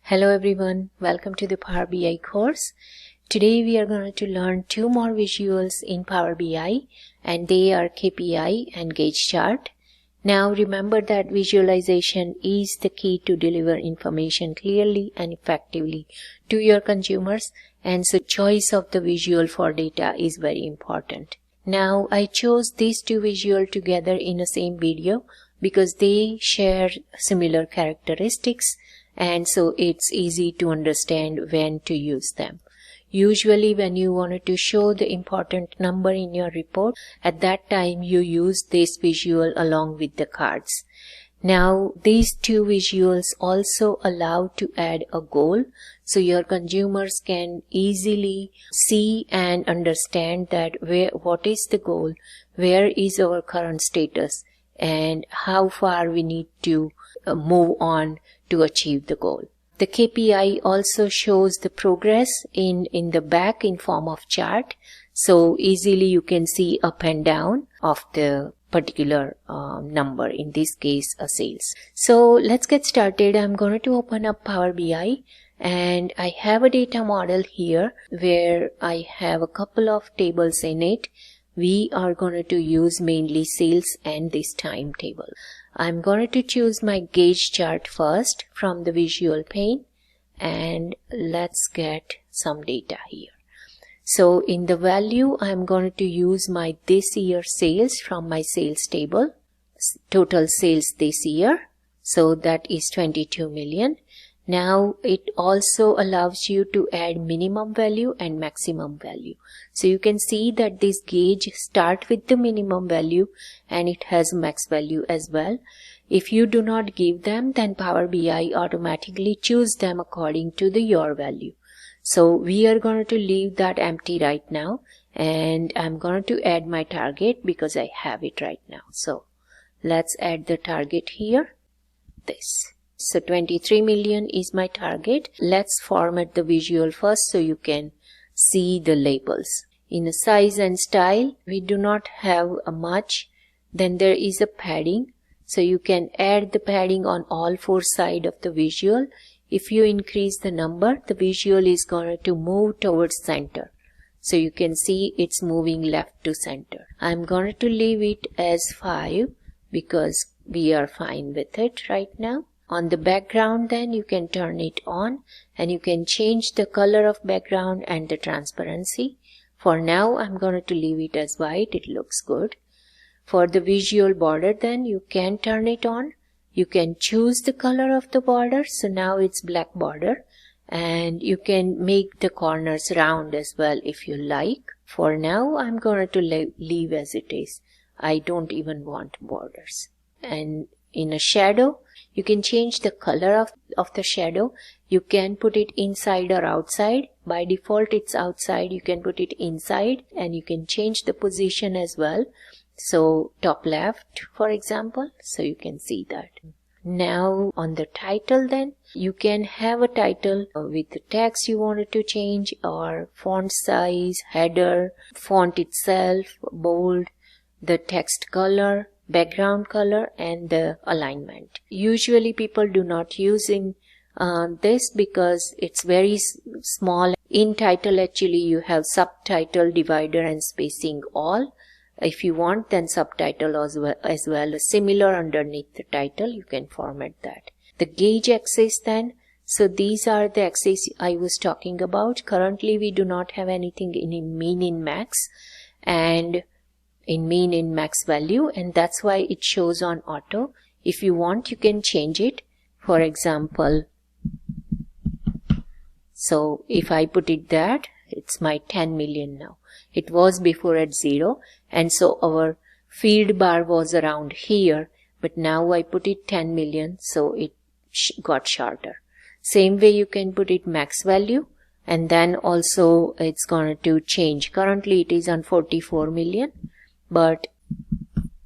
Hello everyone, welcome to the Power BI course. Today we are going to learn two more visuals in Power BI and they are KPI and Gauge Chart. Now remember that visualization is the key to deliver information clearly and effectively to your consumers, and so choice of the visual for data is very important. Now I chose these two visuals together in the same video because they share similar characteristics, and so it's easy to understand when to use them. Usually when you wanted to show the important number in your report, at that time you use this visual along with the cards. Now these two visuals also allow to add a goal, so your consumers can easily see and understand that what is the goal, where is our current status, and how far we need to move on to achieve the goal. The KPI also shows the progress in the back in form of chart, so easily you can see up and down of the particular number, in this case a sales. So let's get started. I'm going to open up Power BI and I have a data model here where I have a couple of tables in it. We are going to use mainly sales and this time table. I'm going to choose my gauge chart first from the visual pane, and let's get some data here. So in the value, I'm going to use my this year sales from my sales table, total sales this year. So that is 22 million. Now it also allows you to add minimum value and maximum value. So you can see that this gauge start with the minimum value and it has max value as well. If you do not give them, then Power BI automatically choose them according to your value. So we are going to leave that empty right now, and I'm going to add my target because I have it right now. So let's add the target here, this. So 23 million is my target. Let's format the visual first so you can see the labels. In the size and style, we do not have much. Then there is a padding. So you can add the padding on all four sides of the visual. If you increase the number, the visual is going to move towards center. So you can see it's moving left to center. I'm going to leave it as 5 because we are fine with it right now. On the background, then you can turn it on and you can change the color of background and the transparency. For now, I'm going to leave it as white. It looks good. For the visual border, then you can turn it on. You can choose the color of the border. So now it's black border, and you can make the corners round as well if you like. For now, I'm going to leave as it is. I don't even want borders. And in a shadow, you can change the color of the shadow. You can put it inside or outside. By default, it's outside. You can put it inside and you can change the position as well. So top left, for example, so you can see that. Now on the title, then you can have a title with the text you wanted to change, or font size, header, font itself, bold, the text color, background color, and the alignment. Usually people do not use this because it's very small. In title, actually you have subtitle, divider, and spacing all. If you want, then subtitle as well, similar underneath the title, you can format that. The gauge axis, then, so these are the axes I was talking about. Currently we do not have anything in mean, in max, and in mean, in max value, and that's why it shows on auto. If you want, you can change it. For example, so if I put it that, it's my 10 million now. It was before at 0, and so our field bar was around here, but now I put it 10 million, so it got shorter. Same way you can put it max value, and then also it's going to change. Currently it is on 44 million, but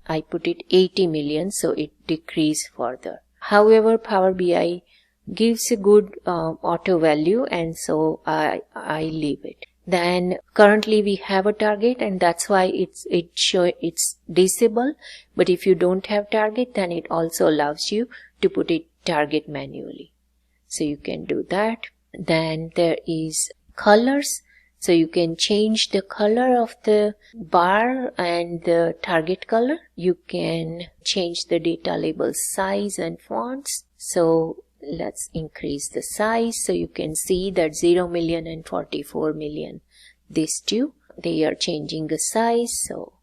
I put it 80 million, so it decreased further. However, Power BI gives a good auto value, and so I leave it. Then currently we have a target, and that's why it's disable. But if you don't have target, then it also allows you to put it target manually. so you can do that. Then there is colors, so you can change the color of the bar and the target color. You can change the data label size and fonts. So let's increase the size, so you can see that 0 million and 44 million, these two, they are changing the size. So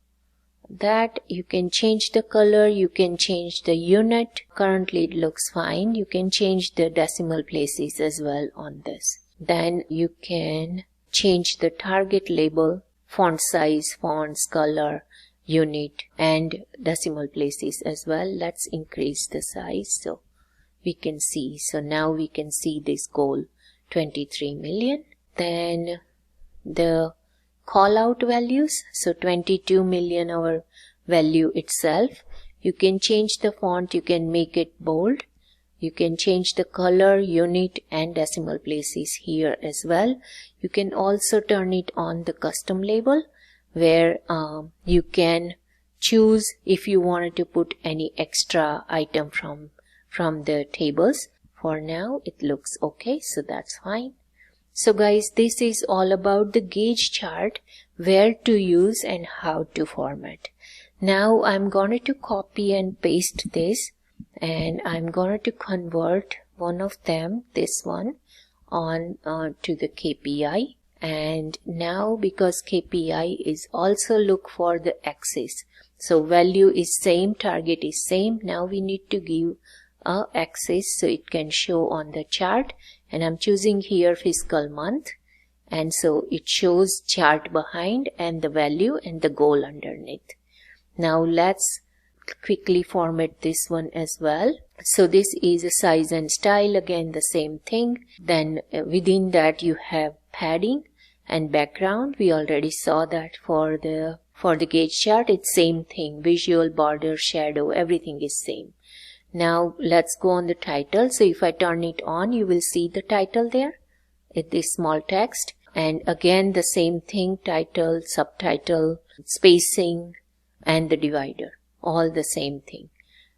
that you can change the color, you can change the unit. Currently it looks fine. You can change the decimal places as well on this. Then you can change the target label, font size, fonts, color, unit, and decimal places as well. Let's increase the size so we can see. So now we can see this goal, 23 million. Then the call out values, so 22 million our value itself. You can change the font, you can make it bold, you can change the color, unit, and decimal places here as well. You can also turn it on the custom label, where you can choose if you wanted to put any extra item from the tables. For now it looks okay, so that's fine. So guys, this is all about the gauge chart, where to use and how to format. Now I'm going to copy and paste this, and I'm going to convert one of them, this one, on to the KPI. And now because KPI is also look for the axis, so value is same, target is same. Now we need to give a axis so it can show on the chart, and I'm choosing here fiscal month, and so it shows chart behind and the value and the goal underneath. Now let's quickly format this one as well. So this is a size and style, again the same thing. Then within that you have padding and background. We already saw that for the gauge chart. It's same thing, visual, border, shadow, everything is same. Now let's go on the title. So if I turn it on, you will see the title there. It is small text, and again the same thing, title, subtitle, spacing, and the divider, all the same thing.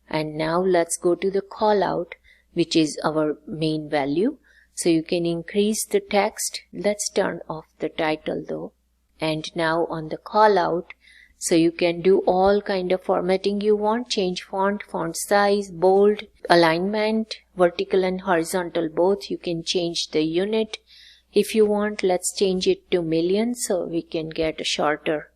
And now let's go to the call out, which is our main value. So you can increase the text. Let's turn off the title though. And now on the call out, so you can do all kind of formatting you want, change font, font size, bold, alignment, vertical and horizontal both. You can change the unit if you want. Let's change it to million so we can get a shorter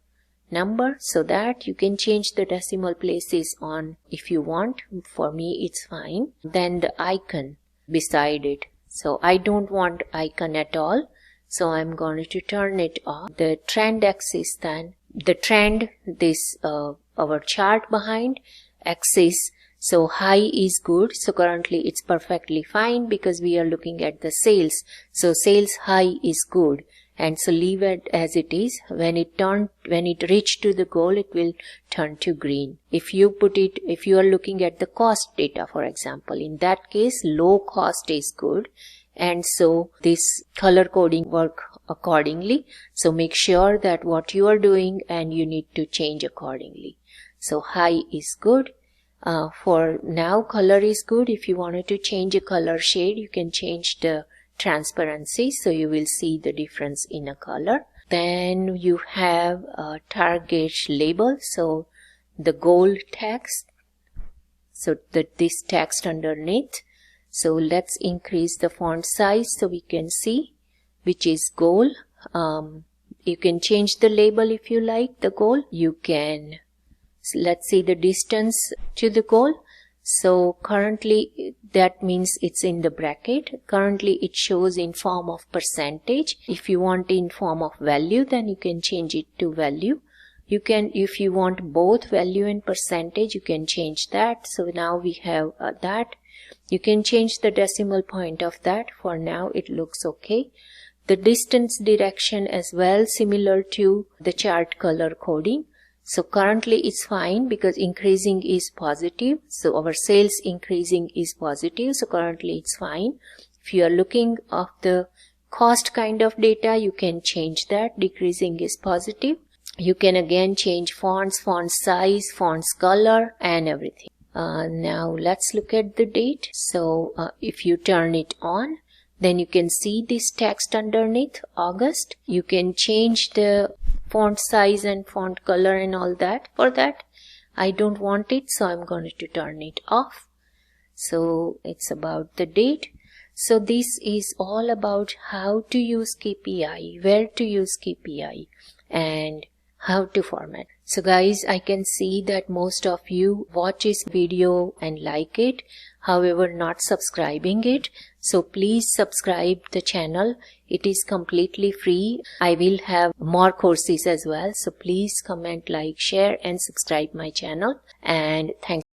number. So that you can change the decimal places on if you want. For me it's fine. Then the icon beside it. So I don't want icon at all, so I'm going to turn it off. The trend axis, then the trend, this our chart behind axis, so high is good. So currently it's perfectly fine because we are looking at the sales. So sales high is good, and so leave it as it is. When it reach to the goal, it will turn to green. If you are looking at the cost data, for example, in that case low cost is good, and so this color coding work accordingly. So make sure that what you are doing and you need to change accordingly. So high is good. For now color is good. If you wanted to change a color shade, you can change the transparency, so you will see the difference in a color. Then you have a target label, so the goal text, so this text underneath. So let's increase the font size so we can see which is goal. You can change the label if you like the goal. You can, let's see the distance to the goal. So currently that means it's in the bracket. Currently it shows in form of percentage. If you want in form of value, then you can change it to value. You can, if you want both value and percentage, you can change that. So now we have that. You can change the decimal point of that. For now it looks okay. The distance direction as well, similar to the chart color coding. So currently it's fine because increasing is positive. So our sales increasing is positive. So currently it's fine. If you are looking at the cost kind of data, you can change that. Decreasing is positive. You can again change fonts, font size, fonts color, and everything. Now let's look at the date. So if you turn it on, then you can see this text underneath, August. You can change the font size and font color and all that. For that, I don't want it, so I'm going to turn it off. So it's about the date. So this is all about how to use KPI, where to use KPI, and how to format. So guys, I can see that most of you watch this video and like it, however not subscribing it. So please subscribe the channel. It is completely free. I will have more courses as well. So please comment, like, share and subscribe my channel. And thanks.